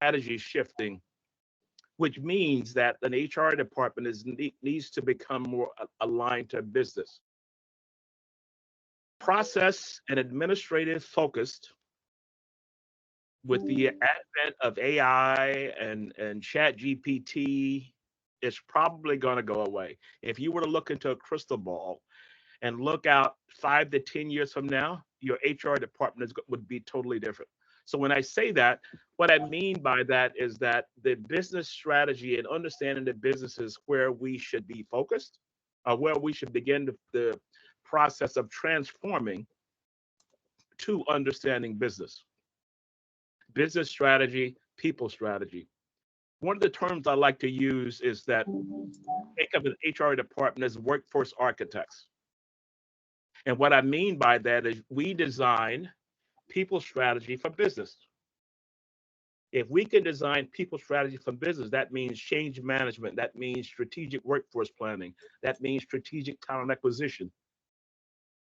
strategy shifting, which means that an HR department needs to become more aligned to business. Process and administrative focused with the advent of AI and Chat GPT, it's probably going to go away. If you were to look into a crystal ball and look out 5 to 10 years from now, your HR department would be totally different. So when I say that, what I mean by that is that the business strategy and understanding the business is where we should be focused, where we should begin the process of transforming to understanding business. Business strategy, people strategy. One of the terms I like to use is that think of an HR department as workforce architects. And what I mean by that is we design people strategy for business. If we can design people strategy for business, that means change management, that means strategic workforce planning, that means strategic talent acquisition.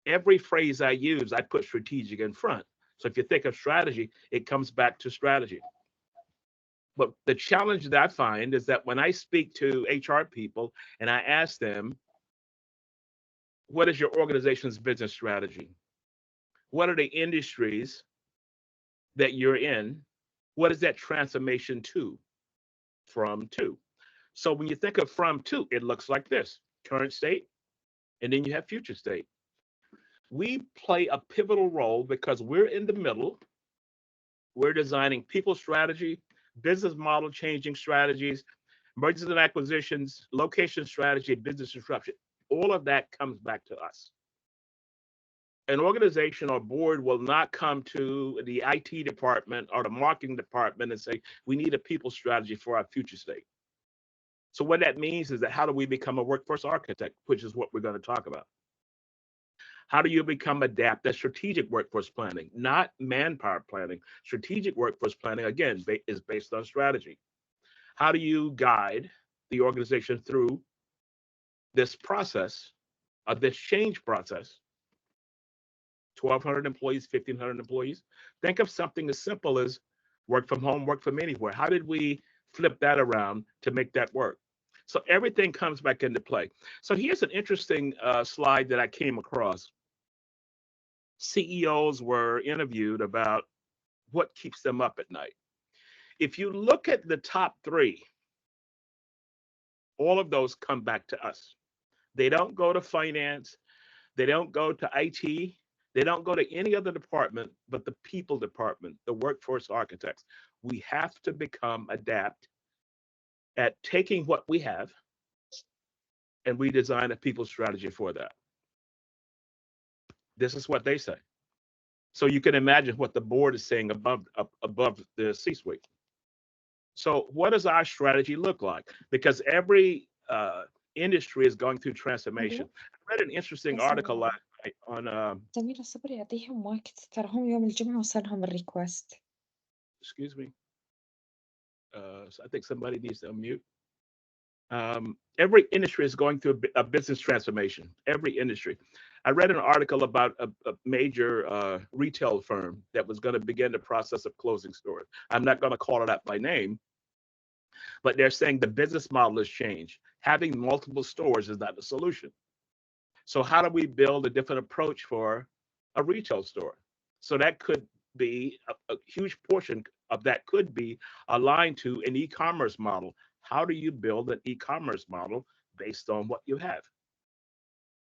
Every phrase I use, I put strategic in front. So if you think of strategy, it comes back to strategy. But the challenge that I find is that when I speak to HR people and I ask them, what is your organization's business strategy? What are the industries that you're in? What is that transformation to, from to? So when you think of from to, it looks like this: current state, and then you have future state. We play a pivotal role because we're in the middle. We're designing people strategy, business model changing strategies, mergers and acquisitions, location strategy, business disruption. All of that comes back to us. An organization or board will not come to the IT department or the marketing department and say, we need a people strategy for our future state. So what that means is that how do we become a workforce architect, which is what we're going to talk about. How do you become adept at strategic workforce planning, not manpower planning? Strategic workforce planning, again, is based on strategy. How do you guide the organization through this process, this change process? 1,200 employees, 1,500 employees. Think of something as simple as work from home, work from anywhere. How did we flip that around to make that work? So everything comes back into play. So here's an interesting slide that I came across. CEOs were interviewed about what keeps them up at night. If you look at the top three, all of those come back to us. They don't go to finance. They don't go to IT. They don't go to any other department but the people department, the workforce architects. We have to become adept at taking what we have and we design a people strategy for that. This is what they say. So you can imagine what the board is saying above the C-suite. So what does our strategy look like? Because every industry is going through transformation. I read an interesting article last night on سميرة صبري أعطيهم وقت ترى هم يوم الجمعة وصلهم الريكوست. excuse me. So I think somebody needs to unmute. Every industry is going through a business transformation. Every industry. I read an article about a major retail firm that was going to begin the process of closing stores. I'm not going to call it out by name, but they're saying the business model has changed. Having multiple stores is not the solution. So how do we build a different approach for a retail store? So that could be a huge portion of that could be aligned to an e-commerce model. How do you build an e-commerce model based on what you have?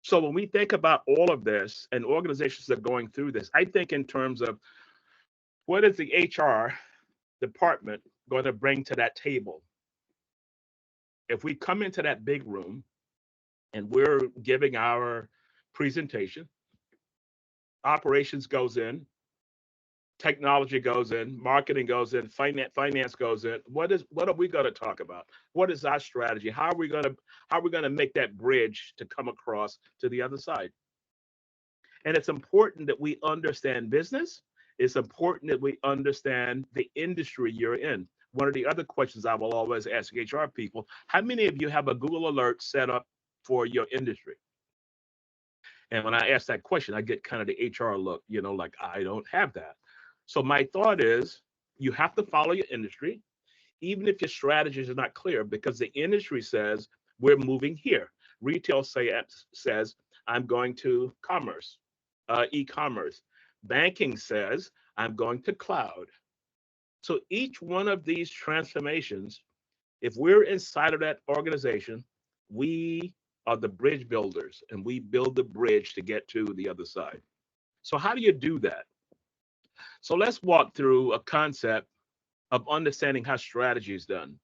So when we think about all of this and organizations that are going through this, I think in terms of what is the HR department going to bring to that table? If we come into that big room and we're giving our presentation, operations goes in, technology goes in, marketing goes in, finance goes in. What are we going to talk about? What is our strategy? How are we going to make that bridge to come across to the other side? And it's important that we understand business. It's important that we understand the industry you're in. One of the other questions I will always ask HR people: how many of you have a Google alert set up for your industry? And when I ask that question, I get kind of the HR look, like I don't have that. So my thought is you have to follow your industry. even if your strategies are not clear, because the industry says we're moving here. Retail says I'm going to commerce, e-commerce. Banking says I'm going to cloud. So each one of these transformations, if we're inside of that organization, we are the bridge builders and we build the bridge to get to the other side. So how do you do that? So let's walk through a concept of understanding how strategy is done.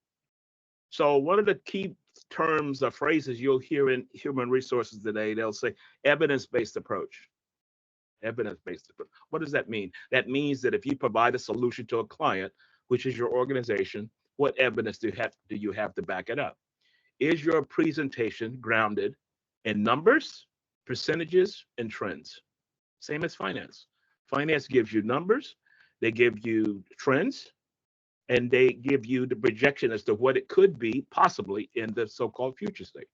So one of the key terms or phrases you'll hear in human resources today, they'll say evidence-based approach. Evidence-based approach. What does that mean? That means that if you provide a solution to a client, which is your organization, what evidence do you have to back it up? Is your presentation grounded in numbers, percentages, and trends? Same as finance. Finance gives you numbers, they give you trends, and they give you the projection as to what it could be possibly in the so-called future state.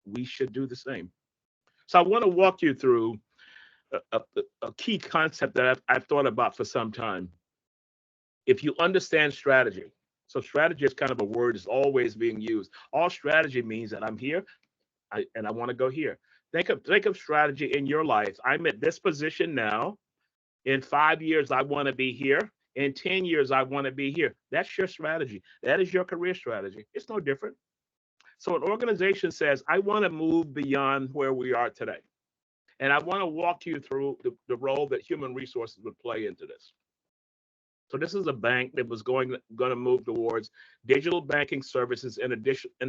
We should do the same. So I want to walk you through a key concept that I've thought about for some time. If you understand strategy, so strategy is kind of a word that's always being used. All strategy means that I'm here and I want to go here. Think of strategy in your life. I'm at this position now. In 5 years, I want to be here. In 10 years, I want to be here. That's your strategy. That is your career strategy. It's no different. So an organization says, I want to move beyond where we are today. And I want to walk you through the role that human resources would play into this. So this is a bank that was going to move towards digital banking services in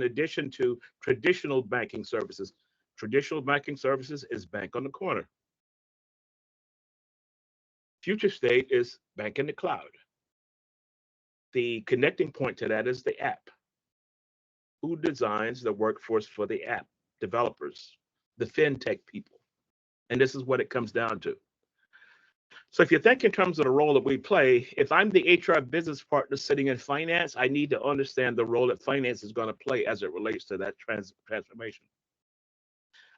addition to traditional banking services. Traditional banking services is bank on the corner. Future state is bank in the cloud. The connecting point to that is the app. Who designs the workforce for the app? Developers, the fintech people. And this is what it comes down to. So if you think in terms of the role that we play, if I'm the HR business partner sitting in finance, I need to understand the role that finance is going to play as it relates to that transformation.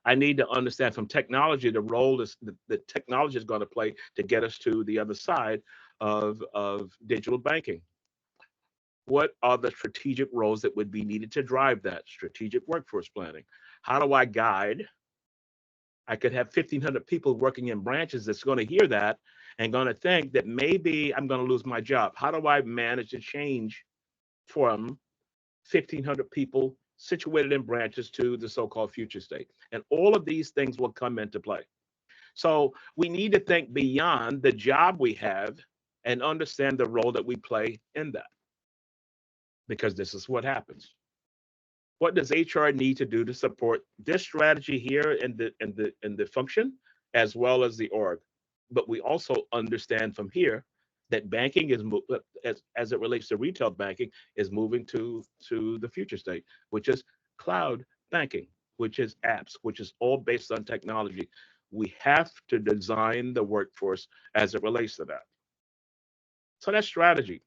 I need to understand from technology the role that technology is going to play to get us to the other side of digital banking. What are the strategic roles that would be needed to drive that? Strategic workforce planning. How do I guide? I could have 1,500 people working in branches that's going to hear that and going to think that maybe I'm going to lose my job. How do I manage the change from 1,500 people situated in branches to the so-called future state? And all of these things will come into play. So we need to think beyond the job we have and understand the role that we play in that, because this is what happens. What does HR need to do to support this strategy here in the function as well as the org? But we also understand from here that banking is as it relates to retail banking is moving to the future state, which is cloud banking, which is apps, which is all based on technology. We have to design the workforce as it relates to that. So that's strategy.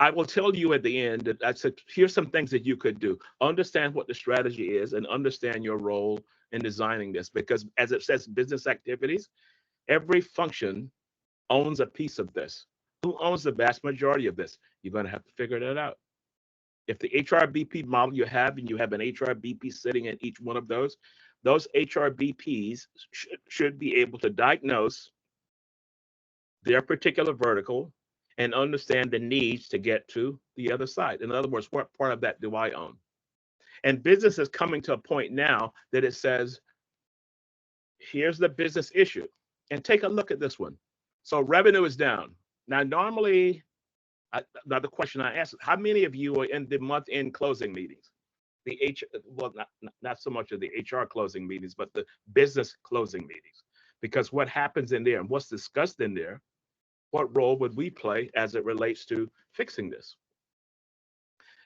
I will tell you at the end that I said, here's some things that you could do. Understand what the strategy is and understand your role in designing this, because as it says, business activities, every function owns a piece of this. Who owns the vast majority of this? You're going to have to figure that out. If the HRBP model you have, and you have an HRBP sitting in each one of those HRBPs should be able to diagnose their particular vertical and understand the needs to get to the other side. In other words, what part of that do I own? And business is coming to a point now that it says, here's the business issue. And take a look at this one. So revenue is down. Now, normally, the question I ask is, how many of you are in the month-end closing meetings? Well, not so much of the HR closing meetings, but the business closing meetings. Because what happens in there and what's discussed in there, what role would we play as it relates to fixing this?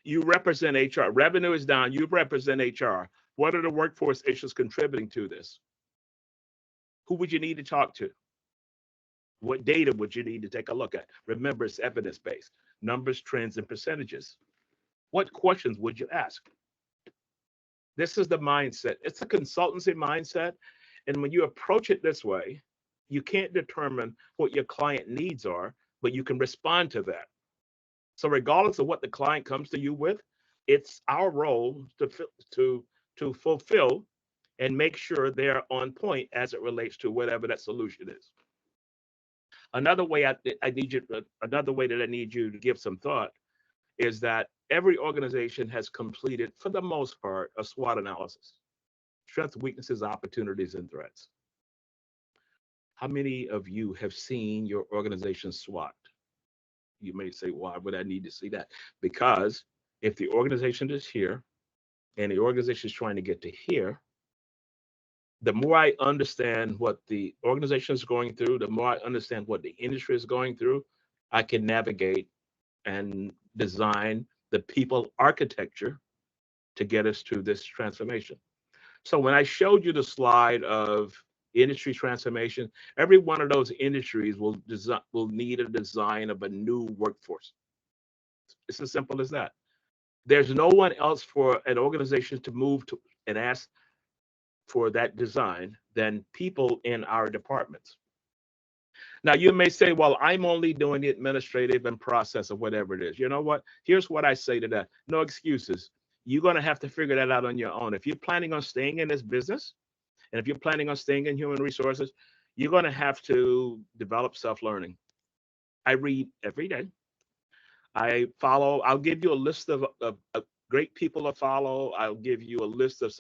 You represent HR. Revenue is down. You represent HR. What are the workforce issues contributing to this? Who would you need to talk to? What data would you need to take a look at? Remember, it's evidence-based. Numbers, trends, and percentages. What questions would you ask? This is the mindset. It's a consultancy mindset. And when you approach it this way, you can't determine what your client needs are, but you can respond to that. So regardless of what the client comes to you with, it's our role to fulfill and make sure they're on point as it relates to whatever that solution is. Another way another way that I need you to give some thought is that every organization has completed, for the most part, a SWOT analysis: strengths, weaknesses, opportunities, and threats. How many of you have seen your organization SWOT? You may say, why would I need to see that? Because if the organization is here and the organization is trying to get to here, the more I understand what the organization is going through, the more I understand what the industry is going through, I can navigate and design the people architecture to get us to this transformation. So when I showed you the slide of industry transformation, every one of those industries will need a design of a new workforce. It's as simple as that. There's no one else for an organization to move to and ask for that design than people in our departments. Now, you may say, well, I'm only doing the administrative and process or whatever it is. You know what? Here's what I say to that. No excuses. You're going to have to figure that out on your own. If you're planning on staying in this business, and if you're planning on staying in human resources, you're going to have to develop self-learning. I read every day. I follow. I'll give you a list of great people to follow. I'll give you a list of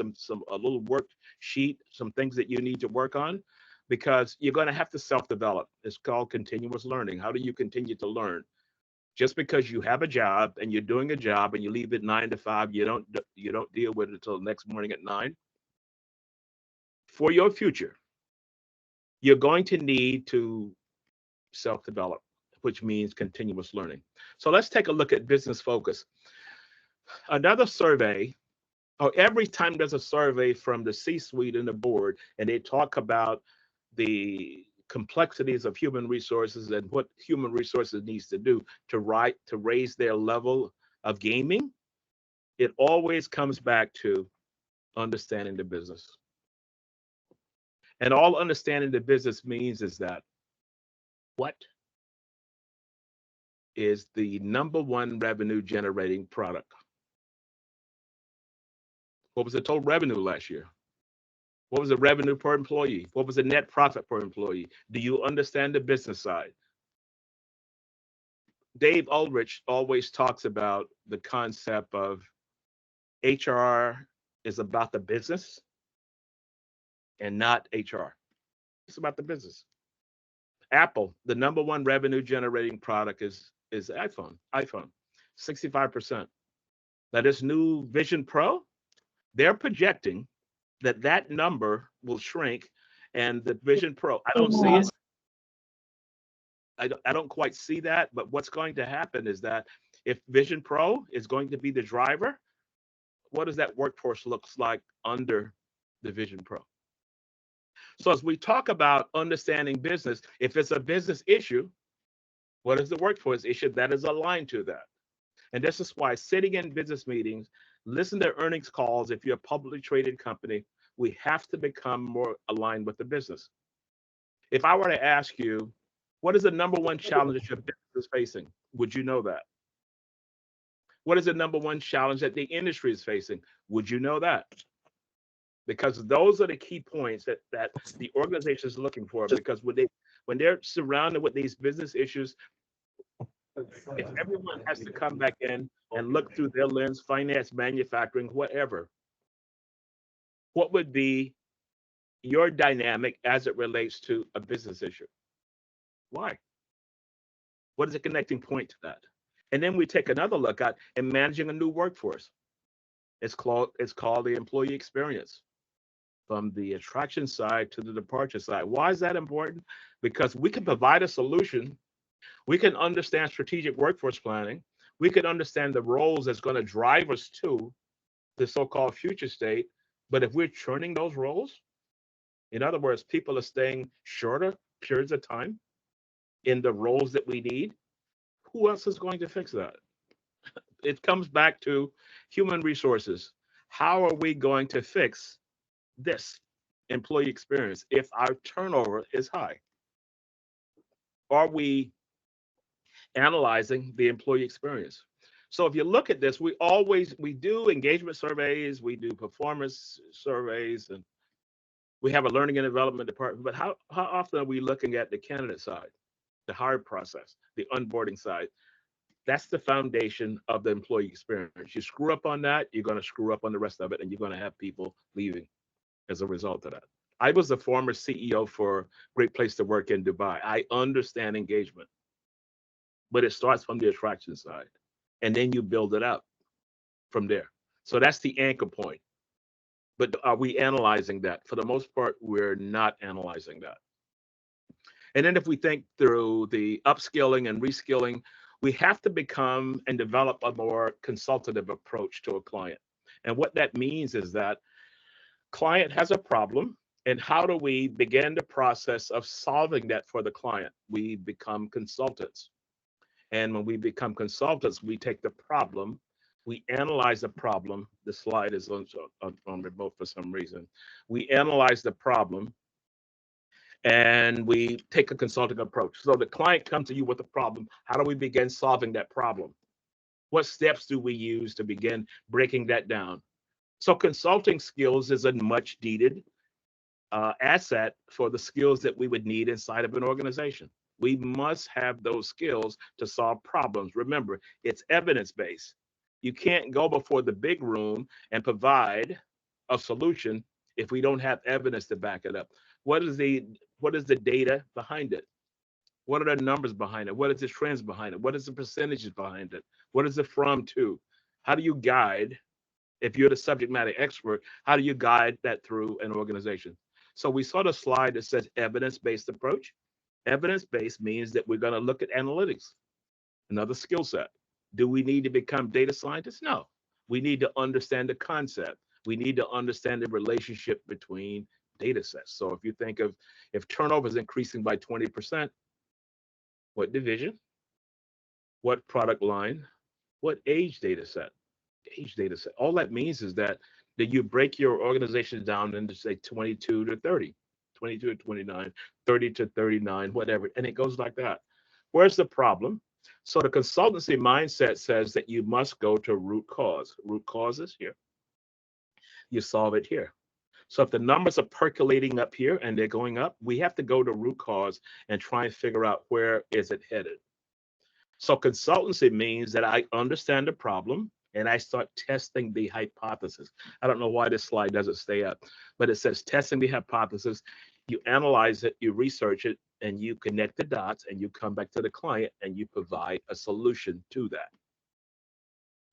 a little worksheet, some things that you need to work on, because you're going to have to self-develop. It's called continuous learning. How do you continue to learn? Just because you have a job and you're doing a job and you leave it 9 to 5, you don't deal with it until the next morning at 9. For your future, you're going to need to self-develop, which means continuous learning. So let's take a look at business focus. Another survey, or every time there's a survey from the C-suite and the board, and they talk about the complexities of human resources and what human resources needs to do to raise their level of gaming, it always comes back to understanding the business. And all understanding the business means is that what is the #1 revenue generating product? What was the total revenue last year? What was the revenue per employee? What was the net profit per employee? Do you understand the business side? Dave Ulrich always talks about the concept of HR is about the business and not HR. It's about the business. Apple, the #1 revenue generating product is iPhone, 65%. Now this new Vision Pro, they're projecting that number will shrink, and the Vision Pro, I don't see it. I don't quite see that, but what's going to happen is that if Vision Pro is going to be the driver, what does that workforce looks like under the Vision Pro? So as we talk about understanding business, if it's a business issue, what is the workforce issue that is aligned to that? And this is why sitting in business meetings, listen to earnings calls. If you're a publicly traded company, we have to become more aligned with the business. If I were to ask you, what is the #1 challenge that your business is facing? Would you know that? What is the #1 challenge that the industry is facing? Would you know that? Because those are the key points that the organization is looking for. Because when they're surrounded with these business issues, if everyone has to come back in and look through their lens, finance, manufacturing, whatever, what would be your dynamic as it relates to a business issue? Why? What is the connecting point to that? And then we take another look at in managing a new workforce. It's called the employee experience, from the attraction side to the departure side. Why is that important? Because we can provide a solution. We can understand strategic workforce planning. We can understand the roles that's going to drive us to the so-called future state. But if we're churning those roles, in other words, people are staying shorter periods of time in the roles that we need, who else is going to fix that? It comes back to human resources. How are we going to fix this employee experience if our turnover is high? Are we analyzing the employee experience. So if you look at this, we do engagement surveys, we do performance surveys, and we have a learning and development department. But how often are we looking at the candidate side, the hire process, the onboarding side? That's the foundation of the employee experience. You screw up on that, you're going to screw up on the rest of it, and you're going to have people leaving as a result of that. I was the former CEO for Great Place to Work in Dubai. I understand engagement, but it starts from the attraction side, and then you build it up from there. So that's the anchor point. But are we analyzing that? For the most part, we're not analyzing that. And then if we think through the upskilling and reskilling, we have to become and develop a more consultative approach to a client. And what that means is that client has a problem, and how do we begin the process of solving that for the client? We become consultants. And when we become consultants, we take the problem, we analyze the problem. The slide is on remote for some reason. We analyze the problem and we take a consulting approach. So the client comes to you with a problem. How do we begin solving that problem? What steps do we use to begin breaking that down? So consulting skills is a much needed asset for the skills that we would need inside of an organization. We must have those skills to solve problems. Remember, it's evidence-based. You can't go before the big room and provide a solution if we don't have evidence to back it up. What is the data behind it? What are the numbers behind it? What is the trends behind it? What is the percentages behind it? What is it from to? How do you guide, if you're the subject matter expert, how do you guide that through an organization? So we saw the slide that says evidence-based approach. Evidence-based means that we're going to look at analytics, another skill set. Do we need to become data scientists? No. We need to understand the concept. We need to understand the relationship between data sets. So if you think of, if turnover is increasing by 20%, what division, what product line, what age data set? Age data set. All that means is that you break your organization down into, say, 22 to 30, 22 to 29, 30 to 39, whatever, and it goes like that. Where's the problem? So the consultancy mindset says that you must go to root cause. Root cause is here. You solve it here. So if the numbers are percolating up here and they're going up, we have to go to root cause and try and figure out where is it headed. So consultancy means that I understand the problem and I start testing the hypothesis. I don't know why this slide doesn't stay up, but it says testing the hypothesis. You analyze it, you research it, and you connect the dots, and you come back to the client and you provide a solution to that.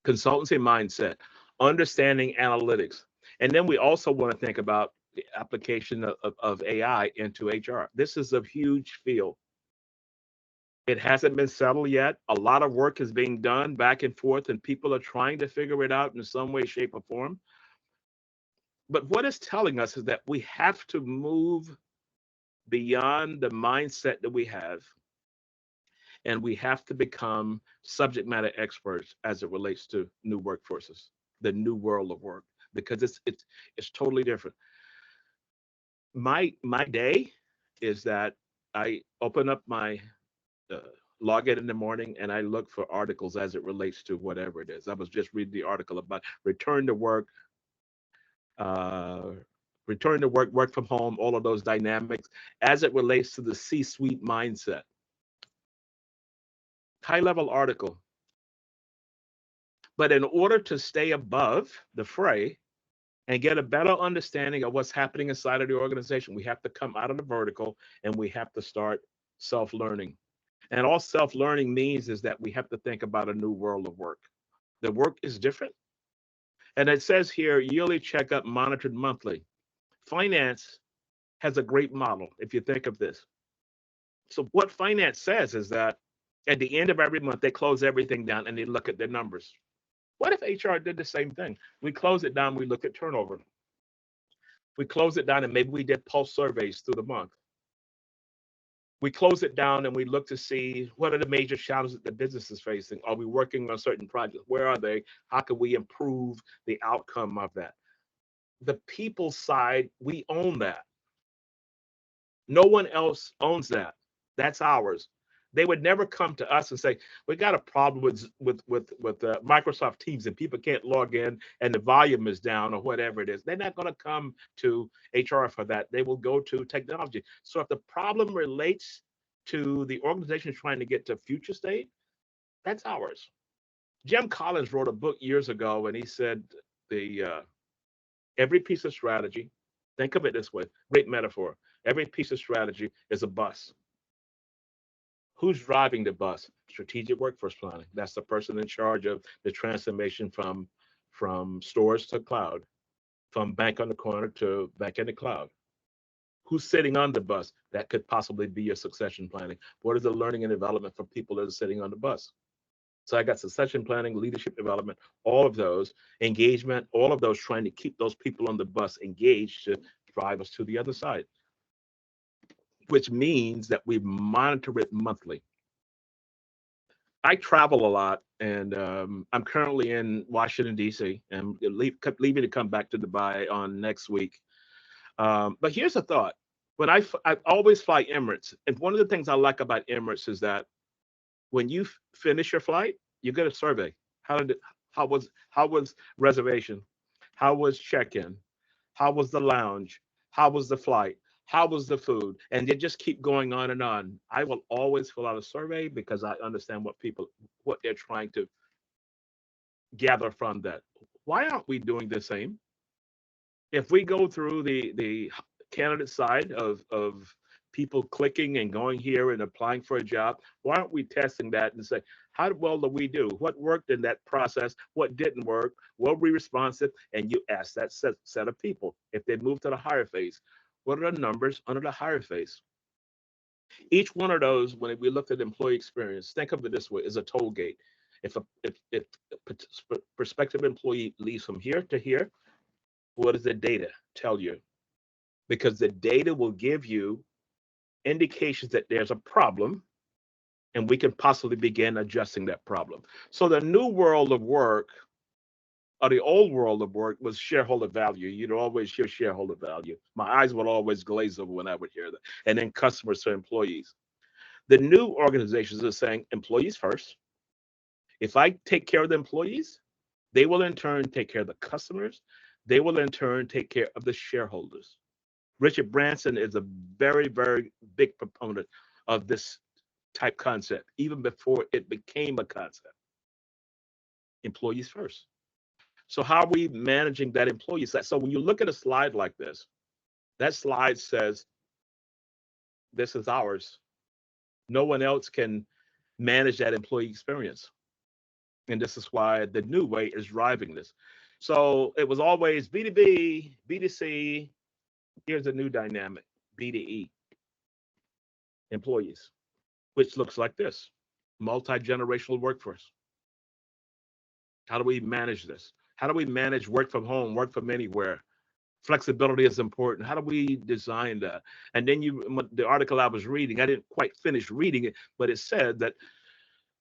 Consultancy mindset, understanding analytics. And then we also want to think about the application of AI into HR. This is a huge field. It hasn't been settled yet. A lot of work is being done back and forth, and people are trying to figure it out in some way, shape, or form. But what it's telling us is that we have to move beyond the mindset that we have, and we have to become subject matter experts as it relates to new workforces, the new world of work, because it's totally different. My day is that I open up my log in the morning and I look for articles as it relates to whatever it is. I was just reading the article about return to work, uh, work from home, all of those dynamics as it relates to the C-suite mindset. High level article. But in order to stay above the fray and get a better understanding of what's happening inside of the organization, we have to come out of the vertical and we have to start self-learning. And all self-learning means is that we have to think about a new world of work. The work is different. And it says here, yearly checkup monitored monthly. Finance has a great model, if you think of this. So what finance says is that at the end of every month, they close everything down and they look at their numbers. What if HR did the same thing? We close it down, we look at turnover. We close it down and maybe we did pulse surveys through the month. We close it down and we look to see what are the major challenges that the business is facing. Are we working on certain projects? Where are they? How can we improve the outcome of that? The people side, we own that. No one else owns that. That's ours. They would never come to us and say, we got a problem with Microsoft Teams and people can't log in and the volume is down or whatever it is. They're not going to come to HR for that. They will go to technology. So if the problem relates to the organization trying to get to future state, that's ours. Jim Collins wrote a book years ago, and he said the every piece of strategy, think of it this way, great metaphor. Every piece of strategy is a bus. Who's driving the bus? Strategic workforce planning. That's the person in charge of the transformation from stores to cloud, from bank on the corner to bank in the cloud. Who's sitting on the bus? That could possibly be your succession planning. What is the learning and development for people that are sitting on the bus? So I got succession planning, leadership development, all of those, engagement, all of those, trying to keep those people on the bus engaged to drive us to the other side, which means that we monitor it monthly. I travel a lot, and I'm currently in Washington, D.C., and leaving to come back to Dubai on next week. But here's a thought. When I always fly Emirates, and one of the things I like about Emirates is that when you finish your flight, you get a survey. How was reservation? How was check-in? How was the lounge? How was the flight? How was the food? And they just keep going on and on. I will always fill out a survey because I understand what they're trying to gather from that. Why aren't we doing the same? If we go through the candidate side of people clicking and going here and applying for a job, why aren't we testing that and say, how well do we do? What worked in that process? What didn't work? Were we responsive? And you ask that set of people. If they move to the higher phase, what are the numbers under the higher phase? Each one of those, when we looked at employee experience, think of it this way, is a toll gate. If a prospective employee leaves from here to here, what does the data tell you? Because the data will give you indications that there's a problem and we can possibly begin adjusting that problem. So the new world of work, or the old world of work, was shareholder value. You'd always hear shareholder value. My eyes would always glaze over when I would hear that. And then customers to employees. The new organizations are saying employees first. If I take care of the employees, they will in turn take care of the customers. They will in turn take care of the shareholders. Richard Branson is a very, very big proponent of this type concept, even before it became a concept. Employees first. So how are we managing that employee side? So when you look at a slide like this, that slide says, this is ours. No one else can manage that employee experience. And this is why the new way is driving this. So it was always B2B, B2C. Here's a new dynamic, B2E, employees, which looks like this, multi-generational workforce. How do we manage this? How do we manage work from home, work from anywhere? Flexibility is important. How do we design that? And then the article I was reading, I didn't quite finish reading it, but it said that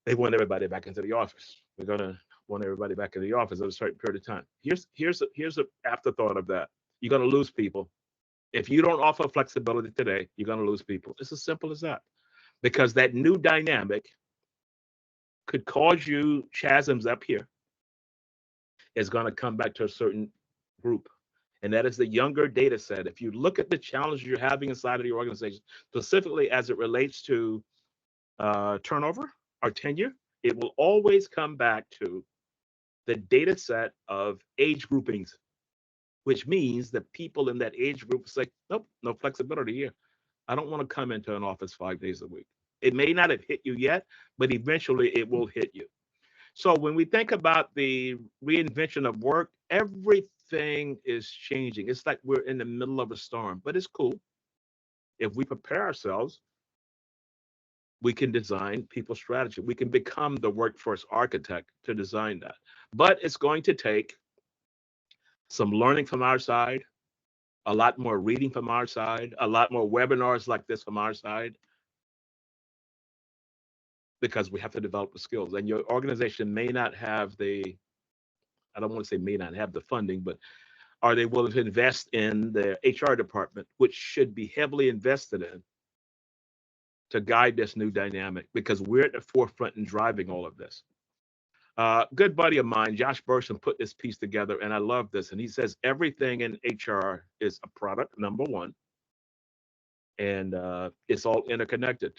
they want everybody back into the office. We're gonna want everybody back in the office at a certain period of time. Here's an afterthought of that. You're gonna lose people. If you don't offer flexibility today, you're gonna lose people. It's as simple as that. Because that new dynamic could cause you chasms up here. It's gonna come back to a certain group. And that is the younger data set. If you look at the challenges you're having inside of the organization, specifically as it relates to turnover or tenure, it will always come back to the data set of age groupings, which means that people in that age group say, nope, no flexibility here. I don't want to come into an office 5 days a week. It may not have hit you yet, but eventually it will hit you. So when we think about the reinvention of work, everything is changing. It's like we're in the middle of a storm, but it's cool. If we prepare ourselves, we can design people's strategy. We can become the workforce architect to design that. But it's going to take some learning from our side, a lot more reading from our side, a lot more webinars like this from our side, because we have to develop the skills. And your organization may not have I don't want to say may not have the funding, but are they willing to invest in the HR department, which should be heavily invested in to guide this new dynamic because we're at the forefront and driving all of this. Good buddy of mine, Josh Burson, put this piece together, and I love this. And he says everything in HR is a product, number one, and it's all interconnected.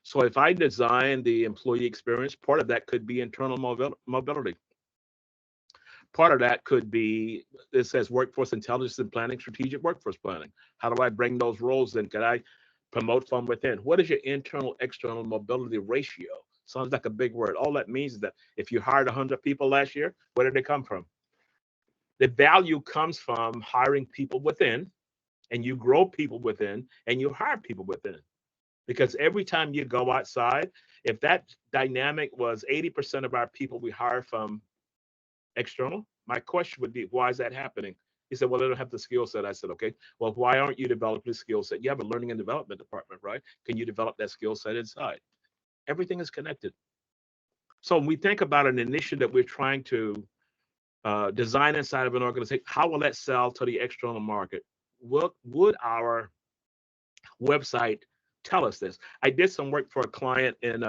So if I design the employee experience, part of that could be internal mobility. Part of that could be, it says workforce intelligence and planning, strategic workforce planning. How do I bring those roles in? Can I promote from within? What is your internal external mobility ratio? Sounds like a big word. All that means is that if you hired 100 people last year, where did they come from? The value comes from hiring people within, and you grow people within, and you hire people within. Because every time you go outside, if that dynamic was 80% of our people we hire from external, my question would be, why is that happening? He said, well, they don't have the skill set. I said, okay, well, why aren't you developing the skill set? You have a learning and development department, right? Can you develop that skill set inside? Everything is connected. So when we think about an initiative that we're trying to design inside of an organization, how will that sell to the external market? Would our website tell us this? I did some work for a client in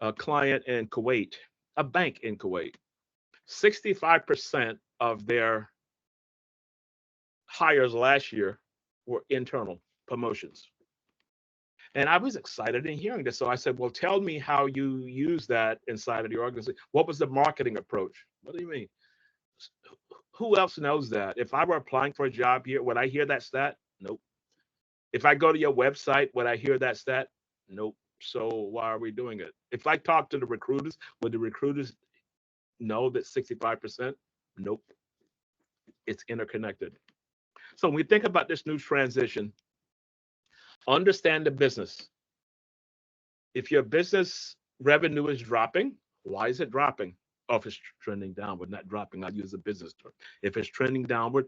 Kuwait, a bank in Kuwait. 65% of their hires last year were internal promotions. And I was excited in hearing this. So I said, well, tell me how you use that inside of the organization. What was the marketing approach? What do you mean? Who else knows that? If I were applying for a job here, would I hear that stat? Nope. If I go to your website, would I hear that stat? Nope. So why are we doing it? If I talk to the recruiters, would the recruiters know that 65%? Nope. It's interconnected. So when we think about this new transition, understand the business. If your business revenue is dropping, why is it dropping? Oh, if it's trending downward, not dropping, I'll use a business term. If it's trending downward,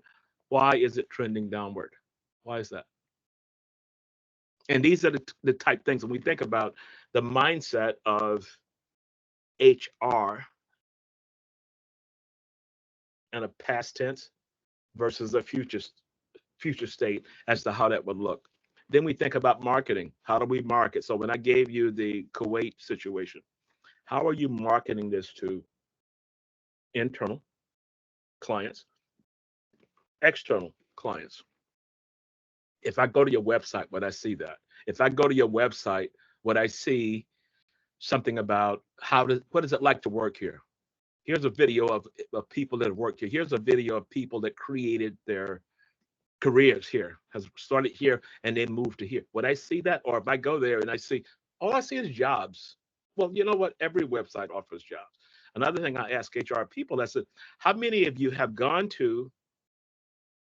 why is it trending downward? Why is that? And these are the type things when we think about the mindset of HR and a past tense versus a future state as to how that would look. Then we think about marketing. How do we market? So when I gave you the Kuwait situation, how are you marketing this to internal clients, external clients? If I go to your website, would I see that? If I go to your website, would I see something about what is it like to work here? Here's a video of people that have worked here. Here's a video of people that created their careers here, has started here and then moved to here. Would I see that? Or if I go there and I see, all I see is jobs. Well, you know what? Every website offers jobs. Another thing I ask HR people, I said, how many of you have gone to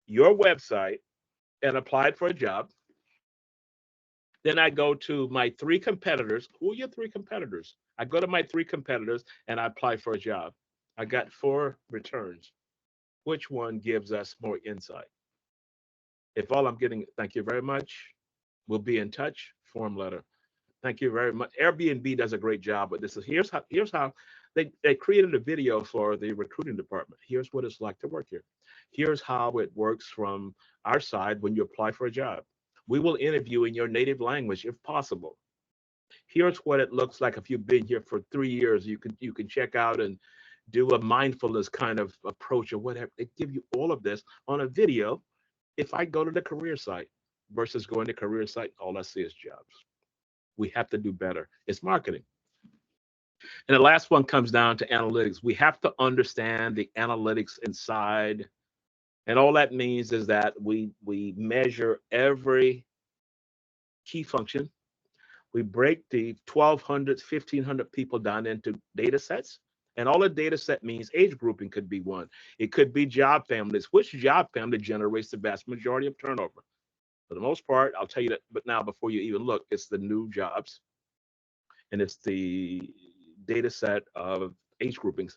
your website and applied for a job? Then I go to my three competitors. Who are your three competitors? I go to my three competitors and I apply for a job. I got 4 returns. Which one gives us more insight? If all I'm getting, thank you very much. We'll be in touch. Form letter. Thank you very much. Airbnb does a great job with this. Here's how they created a video for the recruiting department. Here's what it's like to work here. Here's how it works from our side when you apply for a job. We will interview in your native language if possible. Here's what it looks like if you've been here for 3 years. You can check out and do a mindfulness kind of approach or whatever. They give you all of this on a video. If I go to the career site versus going to career site, all I see is jobs. We have to do better. It's marketing. And the last one comes down to analytics. We have to understand the analytics inside. And all that means is that we measure every key function. We break the 1,200, 1,500 people down into data sets. And all a data set means age grouping could be one. It could be job families. Which job family generates the vast majority of turnover? For the most part, I'll tell you that, but now before you even look, it's the new jobs. And it's the data set of age groupings.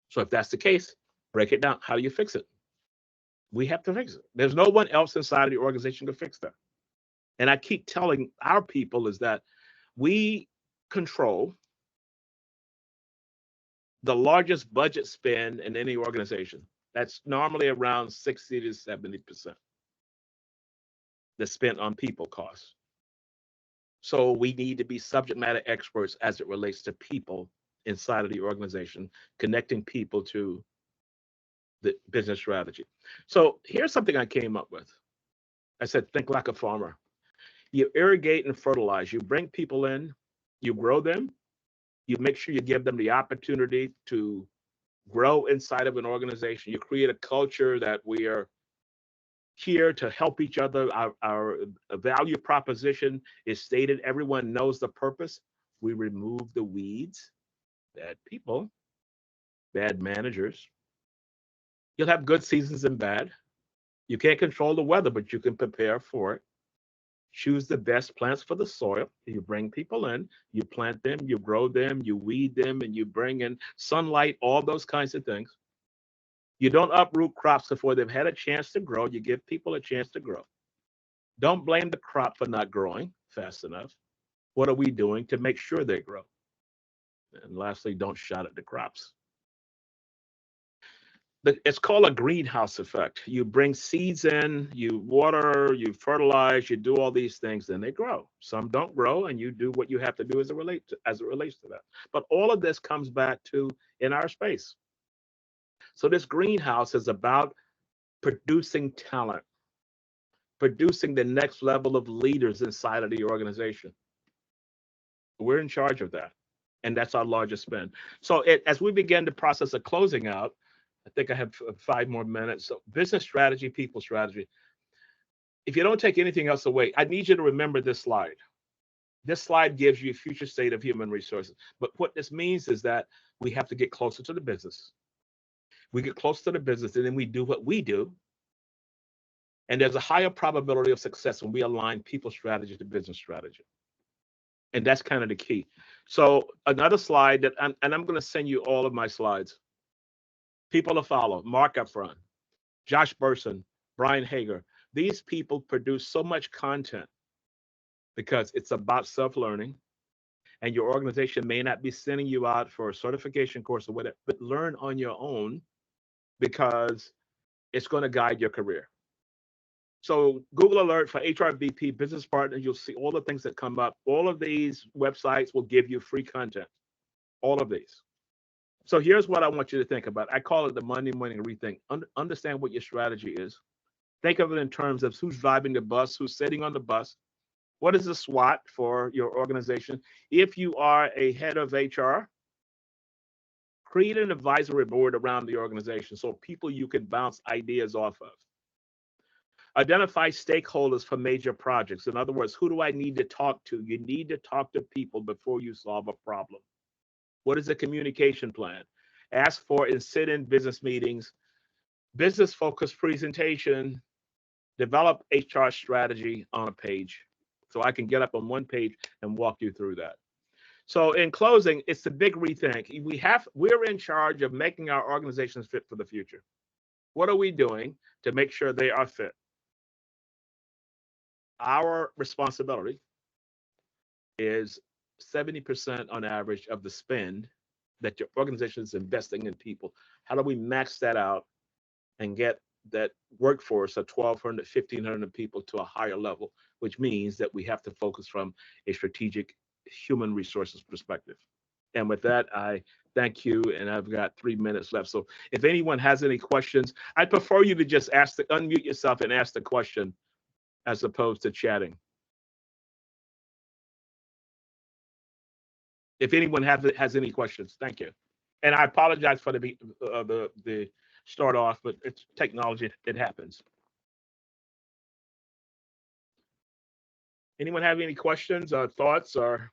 So if that's the case, break it down. How do you fix it? We have to fix it. There's no one else inside of the organization to fix that. And I keep telling our people is that we control the largest budget spend in any organization. That's normally around 60 to 70%. that's spent on people costs. So we need to be subject matter experts as it relates to people inside of the organization, connecting people to the business strategy. So here's something I came up with. I said, think like a farmer. You irrigate and fertilize. You bring people in, you grow them, you make sure you give them the opportunity to grow inside of an organization. You create a culture that we are here to help each other. Our value proposition is stated. Everyone knows the purpose. We remove the weeds, bad people, bad managers. You'll have good seasons and bad. You can't control the weather, but you can prepare for it. Choose the best plants for the soil. You bring people in, you plant them, you grow them, you weed them, and you bring in sunlight, all those kinds of things. You don't uproot crops before they've had a chance to grow. You give people a chance to grow. Don't blame the crop for not growing fast enough. What are we doing to make sure they grow? And lastly, don't shout at the crops. It's called a greenhouse effect. You bring seeds in, you water, you fertilize, you do all these things, then they grow. Some don't grow, and you do what you have to do as it relates to that. But all of this comes back to in our space. So this greenhouse is about producing talent, producing the next level of leaders inside of the organization. We're in charge of that, and that's our largest spend. So as we begin the process of closing out, I think I have 5 more minutes. So business strategy, people strategy. If you don't take anything else away, I need you to remember this slide. This slide gives you a future state of human resources. But what this means is that we have to get closer to the business. We get close to the business, and then we do what we do. And there's a higher probability of success when we align people strategy to business strategy. And that's kind of the key. So another slide that, and I'm going to send you all of my slides. People to follow: Mark up front, Josh Burson, Brian Hager. These people produce so much content because it's about self-learning, and your organization may not be sending you out for a certification course or whatever, but learn on your own because it's going to guide your career. So Google Alert for HRBP business partners, you'll see all the things that come up. All of these websites will give you free content, all of these. So here's what I want you to think about. I call it the Monday morning rethink. Understand what your strategy is. Think of it in terms of who's driving the bus, who's sitting on the bus. What is the SWOT for your organization? If you are a head of HR, create an advisory board around the organization so people you can bounce ideas off of. Identify stakeholders for major projects. In other words, who do I need to talk to? You need to talk to people before you solve a problem. What is the communication plan? Ask for and sit in business meetings, business focused presentation, develop HR strategy on a page. So I can get up on one page and walk you through that. So in closing, it's the big rethink. We're in charge of making our organizations fit for the future. What are we doing to make sure they are fit? Our responsibility is 70% on average of the spend that your organization is investing in people. How do we max that out and get that workforce of 1,200, 1,500 people to a higher level, which means that we have to focus from a strategic human resources perspective. And with that, I thank you, and I've got 3 minutes left. So if anyone has any questions, I'd prefer you to just unmute yourself and ask the question as opposed to chatting. If anyone has any questions, thank you. And I apologize for the start off, but it's technology, it happens. Anyone have any questions or thoughts or?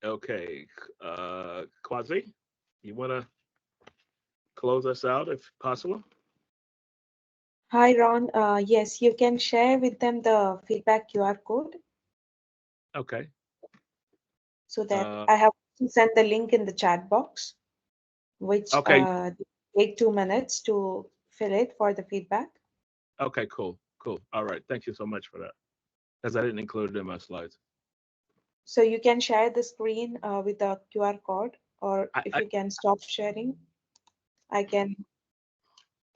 Okay, Quasi, you want to close us out if possible? Hi, Ron. Yes, you can share with them the feedback QR code Okay. so that I have to send the link in the chat box, which okay. Take 2 minutes to fill it for the feedback. Okay, cool. All right. Thank you so much for that, because I didn't include it in my slides. So you can share the screen with the QR code, or if I you can stop sharing, I can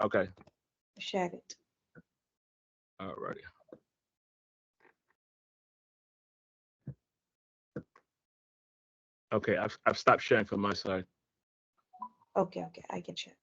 okay. share it. All righty. Okay, I've stopped sharing from my side. Okay, okay, I can share.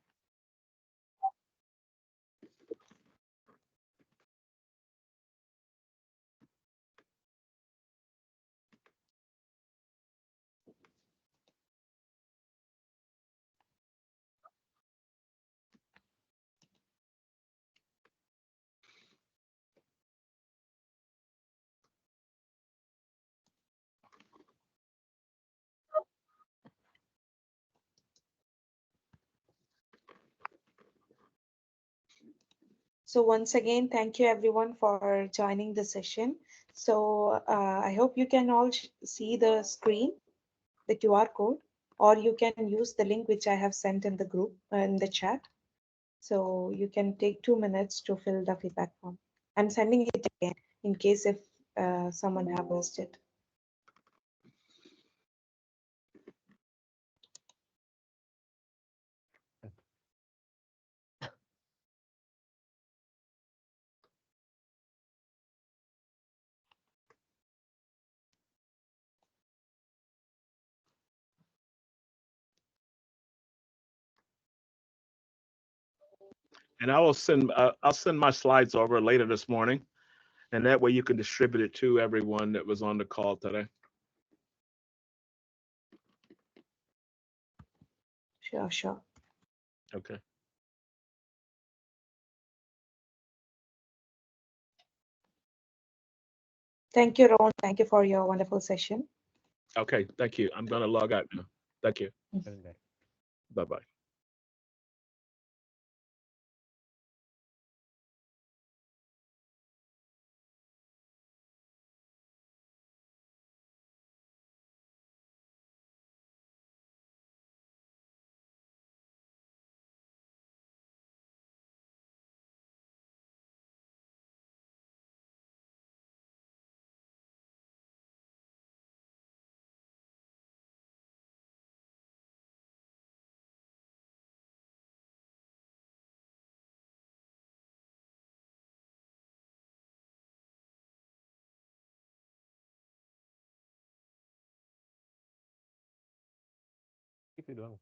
So once again, thank you everyone for joining the session. So I hope you can all see the screen, the QR code, or you can use the link which I have sent in the group, in the chat. So you can take 2 minutes to fill the feedback form. I'm sending it again in case if someone have missed it. And I'll send my slides over later this morning, and that way you can distribute it to everyone that was on the call today. Sure, sure. Okay. Thank you, Ron. Thank you for your wonderful session. Okay. Thank you. I'm gonna log out now. Thank you. Bye bye. Itu doang.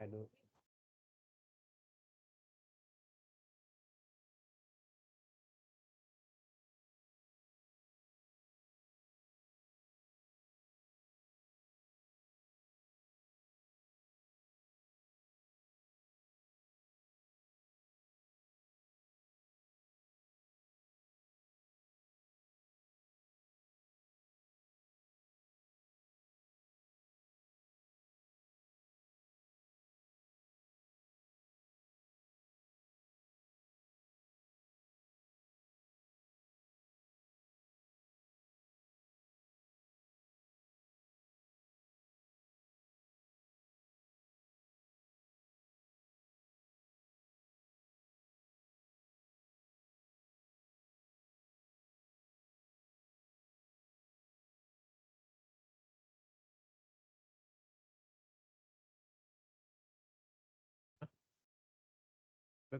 Aduh.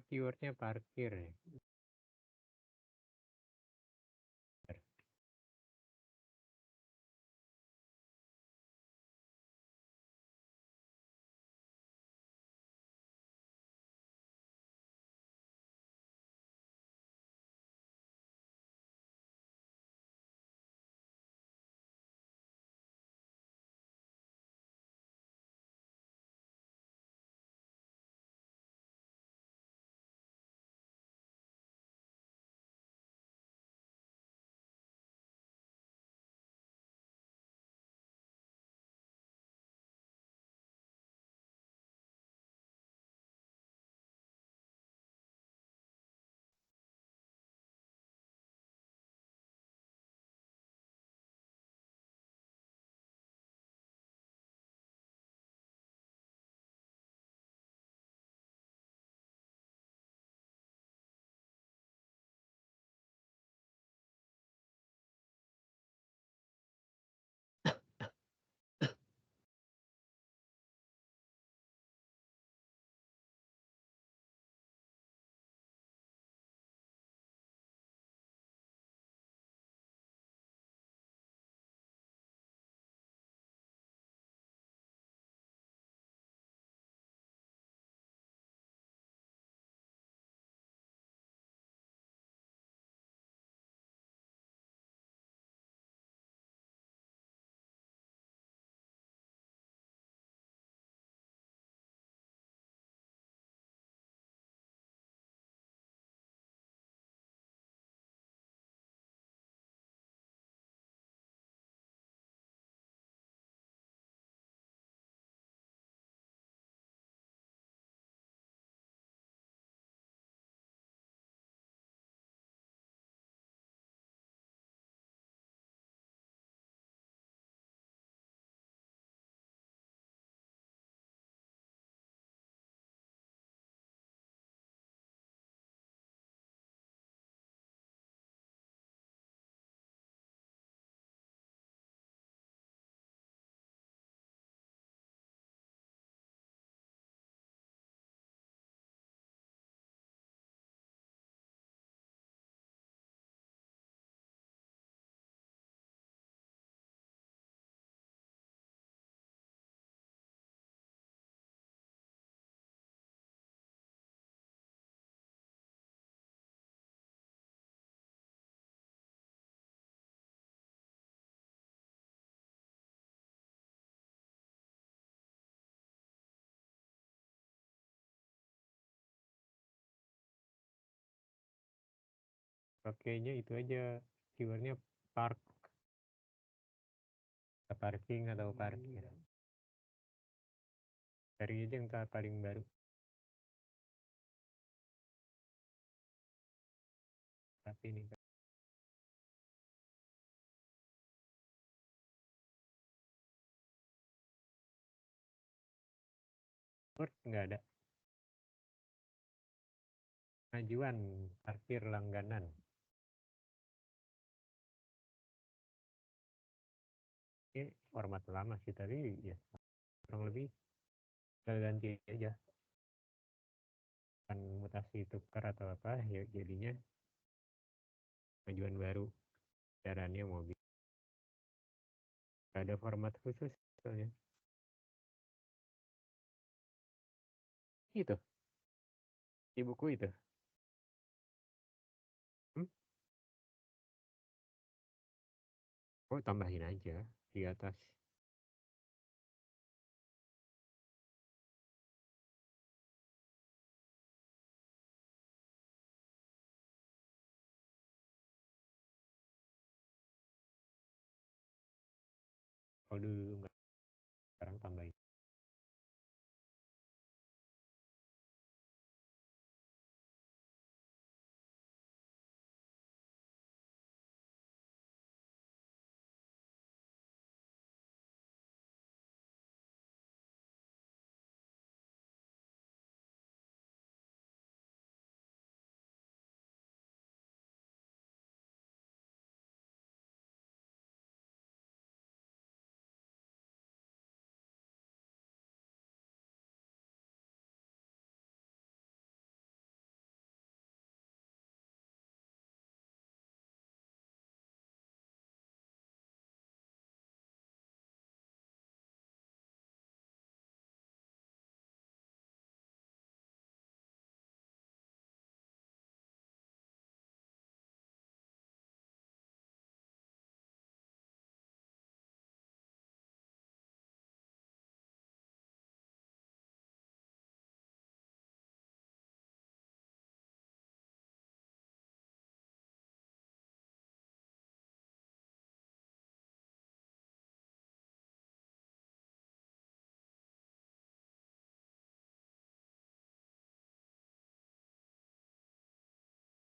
Keywordnya parkir ya. pakainya itu aja keywordnya park, parking atau parkir. Cari aja yang paling baru. Tapi ini Word nggak ada. Pengajuan parkir langganan. Ini format lama sih, tapi ya kurang lebih tinggal ganti aja. Kan mutasi tukar atau apa, ya jadinya pengajuan baru. Caranya mobil. Gak ada format khusus soalnya. Itu. Di buku itu. Oh, tambahin aja di atas. Kalau dulu nggak, sekarang tambahin.